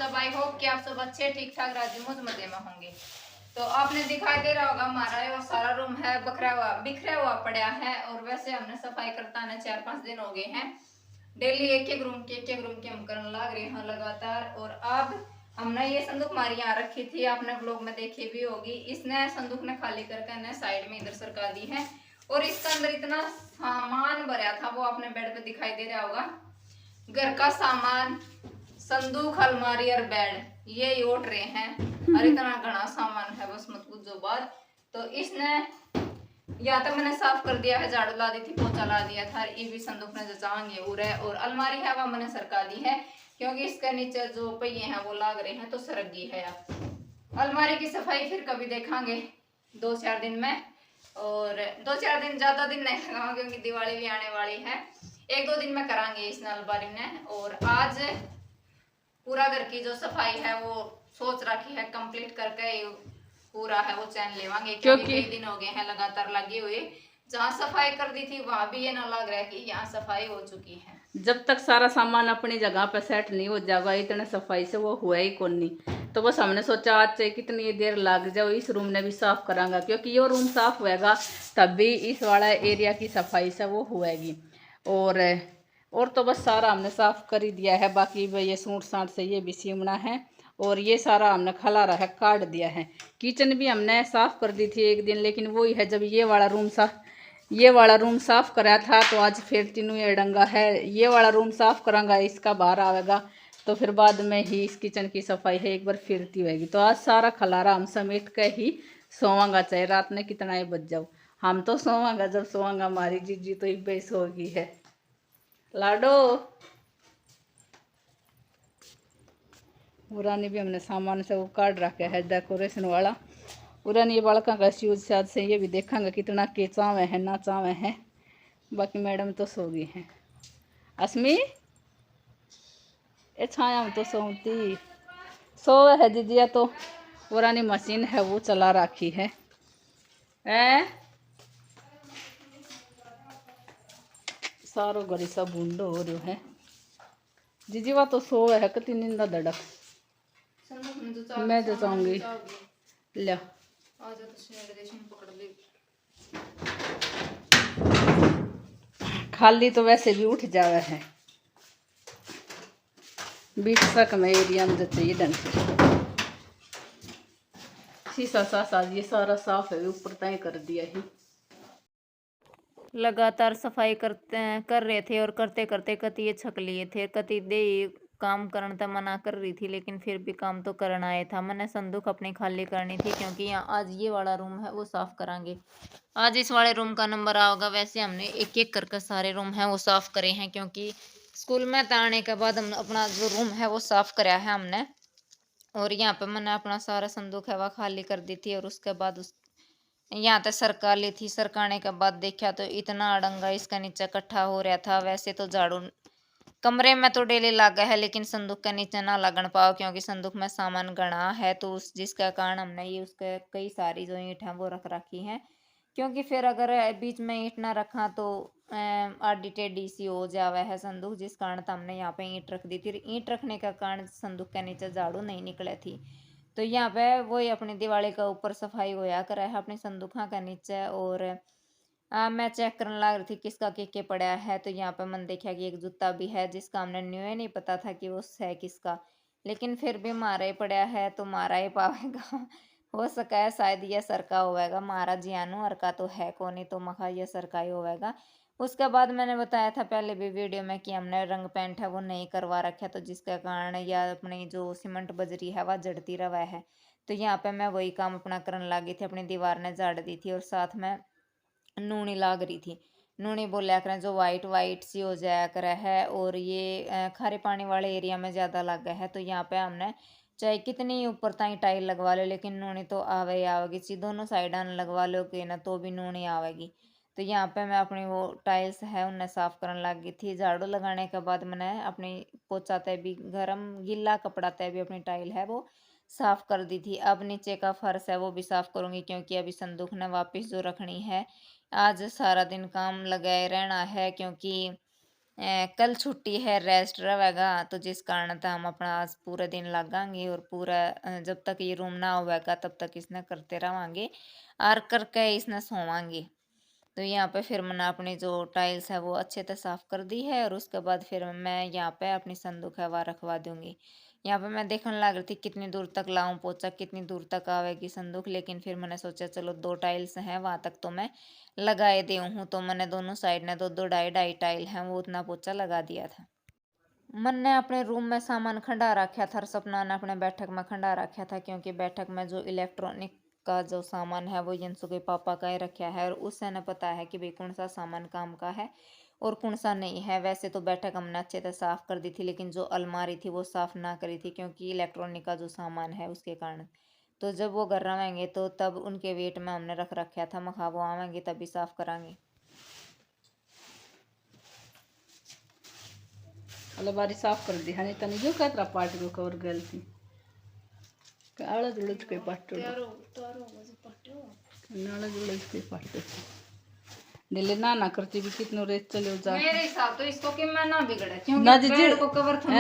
सब। I hope कि आप सब अच्छे ठीक ठाक राजी मुझ मजे में होंगे। तो आपने दिखाई दे रहा होगा हमारा ये सारा रूम है बिखरा हुआ पड़ा है। और वैसे हमने सफाई करता है 4-5 दिन हो गए हैं। डेली एक एक रूम की हम करने लग रहे हैं लगातार। और अब हमने ये संदूक हमारी यहाँ रखी थी, आपने ब्लॉग में देखी भी होगी। इसने संदूक ने खाली करके साइड में इधर सरका दी है। और इसके अंदर इतना सामान भरा था, वो आपने बेड पे दिखाई दे रहा होगा। घर का सामान, संदूक, अलमारी और बेड ये उठ रहे हैं। और इतना घना सामान है, बस मत पूछो बात। तो इसने या तो मैंने साफ कर दिया है, झाड़ू ला दी थी, पोछा ला दिया था। ये भी संदूक ने जचाएंगे उरे। और अलमारी है वह मैंने सरका दी है, क्योंकि इसके नीचे जो पहिए हैं वो लाग रहे हैं, तो सरक गई है। अब अलमारी की सफाई फिर कभी देखांगे 2-4 दिन में। और 2-4 दिन, ज्यादा दिन नहीं लगाऊंगा क्योंकि दिवाली भी आने वाली है। 1-2 दिन में करांगे इस अलमारी में। और आज पूरा घर की जो सफाई है वो सोच रखी है कंप्लीट करके पूरा है वो चैन लेवांगे, क्योंकि कई दिन हो गए हैं लगातार लगी हुई। जहाँ सफाई कर दी थी वहां भी ये ना लग रहा है कि यहाँ सफाई हो चुकी है। जब तक सारा सामान अपनी जगह पे सेट नहीं हो जाएगा इतने सफाई से वो हुआ ही कौन नहीं। तो बस हमने सोचा आज से कितनी देर लग जाओ इस रूम ने भी साफ करांगा, क्योंकि ये रूम साफ होएगा तब भी इस वाला एरिया की सफाई से वो हुएगी। और तो बस सारा हमने साफ कर ही दिया है। बाकी भाई ये सूट साट से ये भी सीमना है। और ये सारा हमने खलारा है काट दिया है। किचन भी हमने साफ कर दी थी एक दिन, लेकिन वही है जब ये वाला रूम साफ कराया था तो आज फिर तीनों ये डंगा है। ये वाला रूम साफ करांगा, इसका बाहर आवेगा तो फिर बाद में ही इस किचन की सफाई है एक बार फिरती होगी। तो आज सारा खलारा हम समेट के ही सोवांगा, चाहे रात में कितना ही बज जाओ। हम तो सोवांगा जब सोवांगा, हमारी जीजी तो इब्बे सोगी है। लाडो पुरानी भी हमने सामान से वो काट रखा है डेकोरेशन वाला। पुरानी ये बालका का शूज शायद से ये भी देखेंगे कितना के चावे है ना चावे है। बाकी मैडम तो सो गई हैं। अस्मी ए छाया तो सोती सो है जीजिया। तो पुरानी मशीन है वो चला रखी है। सारो घड़ी सब बूंदो हो रही है। जीजी वा तो सो है कितनी नींदा धड़क। मैं जचाऊंगी लिया खाली तो वैसे भी उठ जावे है। बीच तक में एरिया में चाहिए ढंग से शीशा सासा ये सारा साफ है, ऊपर तय कर दिया ही। लगातार सफाई कर रहे थे और करते करते कति छक लिए थे। कति दे काम करने तो मना कर रही थी, लेकिन फिर भी काम तो करना आया था। मैंने संदूक अपनी खाली करनी थी, क्योंकि यहाँ आज ये वाला रूम है वो साफ करांगे। आज इस वाले रूम का नंबर आओगा। वैसे हमने एक एक करके सारे रूम है वो साफ करे हैं, क्योंकि स्कूल में आने के बाद हम अपना जो रूम है वो साफ कराया है हमने। और यहाँ पे मैंने अपना सारा संदूक है वह खाली कर दी थी। और उसके बाद यहाँ तक सरका ली थी। सरकाने के बाद देखा तो इतना अड़ंगा इसका नीचे इकट्ठा हो रहा था। वैसे तो झाड़ू कमरे में तो डेली लगा है, लेकिन संदूक के नीचे ना लगन पाओ, क्योंकि संदूक में सामान गणा है। तो उस जिसका कारण हमने ये उसके कई सारी जो ईंट हैं वो रख रखी हैं, क्योंकि फिर अगर बीच में ईंट ना रखा तो आडी टेढ़ी सी हो जावे है संदूक। जिस कारण तो हमने यहाँ पे ईंट रख दी थी। ईंट रखने का कारण संदूक के नीचे झाड़ू नहीं निकले थी। तो यहाँ पे वही अपनी दिवाली का ऊपर सफाई होया करा है अपनी संदूकों का नीचे। और मैं चेक करने लग रही थी किसका के पड़ा है। तो यहाँ पे मैंने देखा कि एक जूता भी है जिसका हमने न्यू ही नहीं पता था कि वो है किसका, लेकिन फिर भी मारा ही पड़ा है तो मारा ही पाएगा। हो सका है शायद ये सरका होएगा। मारा जियानो और का तो है को नहीं, तो मखा ये सरका ही होएगा। उसके बाद मैंने बताया था पहले भी वीडियो में कि हमने रंग पेंट है वो नहीं करवा रखा, तो जिसके कारण या अपनी जो सीमेंट बजरी है वह जड़ती रवा है। तो यहाँ पे मैं वही काम अपना करने लगी थी। अपनी दीवार ने झाड़ दी थी और साथ में नूनी लाग रही थी। नूनी बोलिया करें जो वाइट वाइट सी हो जाया करे है। और ये खारे पानी वाले एरिया में ज़्यादा लग गया है। तो यहाँ पे हमने चाहे कितनी ऊपर ताई टाइल लगवा लो, लेकिन नूनी तो आवे ही आवेगी। सी दोनों साइड लगवा लो कि ना तो भी नूनी आवेगी। तो यहाँ पे मैं अपनी वो टाइल्स है उन्हें साफ करने लगी थी। झाड़ू लगाने के बाद मैंने अपनी पोछा तय भी गरम गीला कपड़ा तय भी अपनी टाइल है वो साफ कर दी थी। अब नीचे का फर्श है वो भी साफ करूंगी, क्योंकि अभी संदूक ने वापस जो रखनी है। आज सारा दिन काम लगाए रहना है, क्योंकि कल छुट्टी है, रेस्ट रहेगा, तो जिस कारण था हम अपना आज पूरा दिन लगांगे और पूरा जब तक ये रूम ना होगा तब तक इसने करते रवांगे और करके इसने सोवांगे। तो यहाँ पे फिर मैंने अपनी जो टाइल्स है वो अच्छे से साफ कर दी है और उसके बाद फिर मैं यहाँ पे अपनी संदूक है वह रखवा दूंगी। यहाँ पे मैं देखने लग रही थी कितनी दूर तक लाऊं पोछा, कितनी दूर तक आवेगी संदूक, लेकिन फिर मैंने सोचा चलो 2 टाइल्स हैं वहां तक तो मैं लगाए दे हूँ, तो मैंने दोनों साइड ने दो दो ढाई ढाई टाइल हैं वो उतना पोछा लगा दिया था। मैंने अपने रूम में सामान खंडा रखा था और सपना ने अपने बैठक में खंडा रखा था, क्योंकि बैठक में जो इलेक्ट्रॉनिक का जो सामान है वो यंसु के पापा का ही रखा है और उससे न पता है कि भाई कौन सा सामान काम का है और कौन सा नहीं है। वैसे तो बैठक हमने अच्छे से साफ कर दी थी, लेकिन जो अलमारी थी वो साफ ना करी थी क्योंकि इलेक्ट्रॉनिक का जो सामान है उसके कारण। तो जब वो घर आवेंगे तो तब उनके वेट में हमने रख रखा था, मखा वो आवेंगे तभी साफ करांगे। अलमारी साफ कर दी हनी तनी जो कहता पार्टी को कवर गलती काला जुड़ज के पाटो नाला जुड़ज के पाटो दिले ना करती भी कितनो रेत चले जा मेरे हिसाब तो इसको कि मैं ना बिगड़े क्योंकि ना जी बेड को कवर था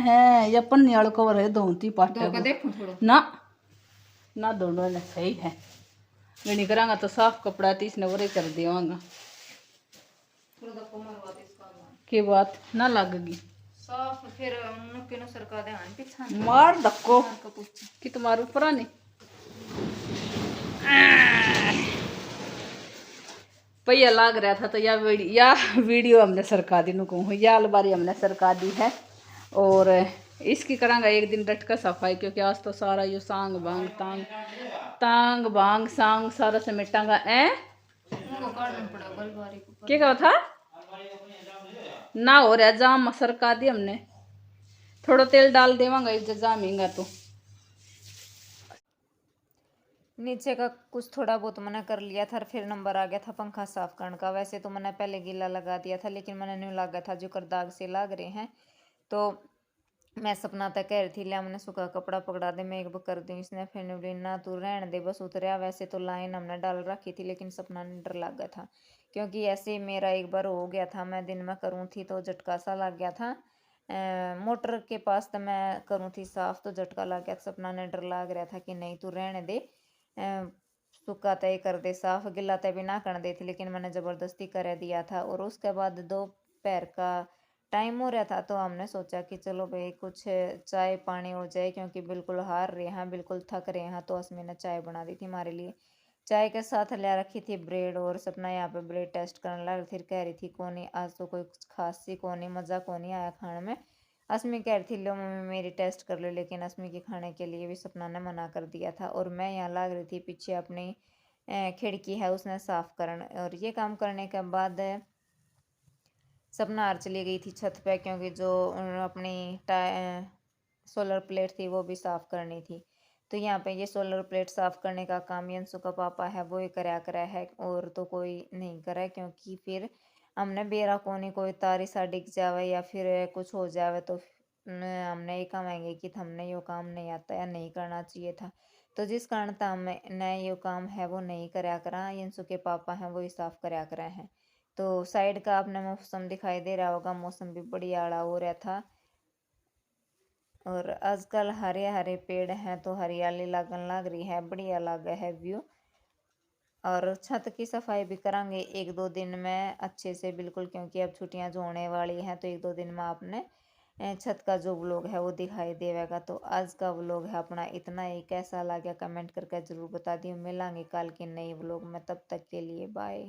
है ये पन्नी वाला कवर है धोती पाटे धोकर देखो थोड़ा। ना ना दोनों ने सही है मैं नहीं करांगा तो साफ कपड़ा तीस ने वरे कर देवांगा की बात ना लगेगी साफ फिर नुक्के नु सरका दे हां पीछा मार धक्को कि तुम्हारे ऊपर नहीं पहिया लाग रहा था तो या वीडियो हमने सरका दी कहूँ या अलमारी हमने सरका दी है और इसकी करांगा एक दिन डट कर सफाई, क्योंकि आज तो सारा यो सांग बांग तांग तांग बांग सांग सारा समेटांगा क्या कहा था ना हो रहा जाम सरका दी हमने थोड़ा तेल डाल देवांगा एक जामेंगा तो नीचे का कुछ थोड़ा बहुत मैंने कर लिया था। फिर नंबर आ गया था पंखा साफ करने का। वैसे तो मैंने पहले गीला लगा दिया था, लेकिन मैंने नहीं लगा था जो कर दाग से लाग रहे हैं। तो मैं सपना तक कह रही थी लिया मैंने सूखा कपड़ा पकड़ा दे मैं एक बार कर दूँ इसने फिर ना तू रहने दे बस उतरिया। वैसे तो लाइन हमने डाल रखी थी, लेकिन सपना ने डर लग गया था क्योंकि ऐसे मेरा एक बार हो गया था। मैं दिन में करूँ थी तो झटका सा लग गया था। मोटर के पास तो मैं करूँ थी साफ तो झटका लग गया। सपना ने डर लग रहा था कि नहीं तू रहने दे, सूखा तय कर दे साफ, गिला तय भी ना कर दे थी, लेकिन मैंने ज़बरदस्ती कर दिया था। और उसके बाद दोपहर का टाइम हो रहा था तो हमने सोचा कि चलो भाई कुछ चाय पानी हो जाए, क्योंकि बिल्कुल हार रहे हैं बिल्कुल थक रहे हैं। तो असमी ने चाय बना दी थी हमारे लिए। चाय के साथ ले रखी थी ब्रेड और सपना यहाँ पे ब्रेड टेस्ट करने लग रही थी। कह रही थी कौन आज तो कोई खास सी कौन मज़ा कौन आया खाने में। असमी कह रही थी लो मम्मी मेरी टेस्ट कर लो, लेकिन असमी के खाने के लिए भी सपना ने मना कर दिया था। और मैं यहाँ लग रही थी पीछे अपनी खिड़की है उसने साफ करना। और ये काम करने के बाद सपना हार चली गई थी छत पे, क्योंकि जो अपनी सोलर प्लेट थी वो भी साफ करनी थी। तो यहाँ पे ये सोलर प्लेट साफ करने का काम यंसु का पापा है वो ही करा है और तो कोई नहीं करे, क्योंकि फिर हमने बेरा कोनी कोई तारी सा डिग जावे या फिर कुछ हो जावे तो हमने ये कहेंगे कि हमने यो काम नहीं आता या नहीं करना चाहिए था। तो जिस कारण हमने ये काम है वो नहीं करा यंसु के पापा हैं वो ही साफ करा हैं। तो साइड का आपने मौसम दिखाई दे रहा होगा, मौसम भी बढ़िया आड़ा हो रहा था। और आजकल हरे हरे पेड़ हैं तो हरियाली लगन लग रही है, बढ़िया लगा है व्यू। और छत की सफाई भी करांगे एक दो दिन में अच्छे से बिल्कुल, क्योंकि अब छुट्टियां जो होने वाली हैं तो एक दो दिन में आपने छत का जो व्लॉग है वो दिखाई देगा। तो आज का व्लॉग है अपना इतना ही। कैसा लगा कमेंट करके जरूर बता दियो। मिलांगे कल के नए व्लॉग में, तब तक के लिए बाय।